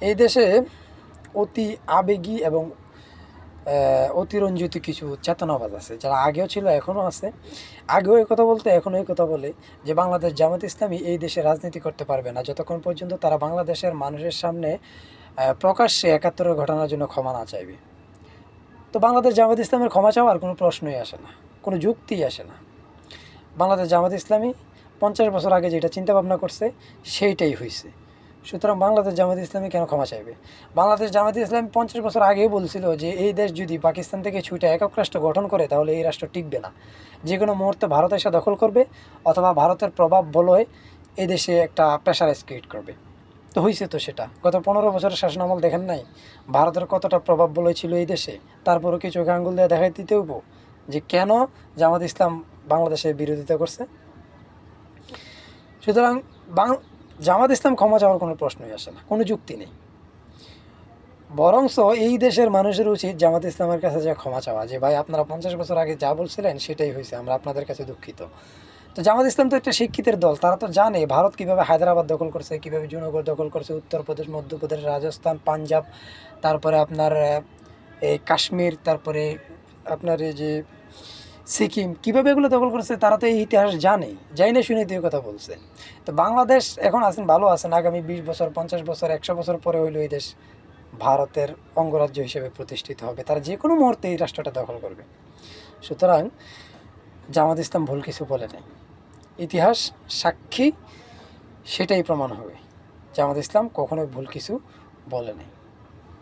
এই দেশে অতি আবেগী এবং অতিরঞ্জিত কিছু চেতনাবাদ আছে, যারা আগেও ছিল এখনও আছে। আগেও এই কথা বলতে এখনও এই কথা বলে যে বাংলাদেশ জামাত ইসলামী এই দেশে রাজনীতি করতে পারবে না যতক্ষণ পর্যন্ত তারা বাংলাদেশের মানুষের সামনে প্রকাশ্যে ৭১-এর ঘটনার জন্য ক্ষমা না চাইবে। তো বাংলাদেশ জামাত ইসলামের ক্ষমা চাওয়ার কোনো প্রশ্নই আসে না, কোনো যুক্তিই আসে না। বাংলাদেশ জামাত ইসলামী ৫০ বছর আগে যেটা চিন্তাভাবনা করছে সেইটাই হয়েছে। সুতরাং বাংলাদেশ জামাত ইসলামী কেন ক্ষমা চাইবে? বাংলাদেশ জামাত ইসলামী ৫০ বছর আগেই বলছিল যে এই দেশ যদি পাকিস্তান থেকে ছুটে একক রাষ্ট্র গঠন করে তাহলে এই রাষ্ট্র টিকবে না, যে কোনো মুহূর্তে ভারত এসে দখল করবে অথবা ভারতের প্রভাব বলয় এই দেশে একটা প্রেশারাইজ ক্রিয়েট করবে। তো হয়েছে তো সেটা। গত ১৫ বছরের শাসনামল দেখেন নাই ভারতের কতটা প্রভাব বলয় ছিল এই দেশে? তারপরও কি চোখে আঙ্গুল দিয়ে দেখাই দিতে হইব যে কেন জামাত ইসলাম বাংলাদেশের বিরোধিতা করছে? সুতরাং জামাত ইসলাম ক্ষমা চাওয়ার কোনো প্রশ্নই আসে না, কোনো যুক্তি নেই। বরংস এই দেশের মানুষের উচিত জামাত ইসলামের কাছে যা ক্ষমা চাওয়া, যে ভাই আপনারা ৫০ বছর আগে যা বলছিলেন সেটাই হয়েছে, আমরা আপনাদের কাছে দুঃখিত। তো জামাত ইসলাম তো একটা শিক্ষিতের দল, তারা তো জানে ভারত কীভাবে হায়দ্রাবাদ দখল করছে, কীভাবে জুনাগড় দখল করছে, উত্তরপ্রদেশ, মধ্যপ্রদেশ, রাজস্থান, পাঞ্জাব, তারপরে আপনার এই কাশ্মীর, তারপরে আপনার এই যে সিকিম, কীভাবে এগুলো দখল করছে তারা তো এই ইতিহাস জানে, যাই না শুনে দিয়ে কথা বলছে। তো বাংলাদেশ এখন আছেন, ভালো আছেন, আগামী ২০ বছর, ৫০ বছর, ১০০ বছর পরে হইলো এই দেশ ভারতের অঙ্গরাজ্য হিসেবে প্রতিষ্ঠিত হবে, তারা যে কোনো মুহূর্তে এই রাষ্ট্রটা দখল করবে। সুতরাং জামাত ইসলাম ভুল কিছু বলে নাই, ইতিহাস সাক্ষী, সেটাই প্রমাণ হবে জামাত ইসলাম কখনোই ভুল কিছু বলে নাই।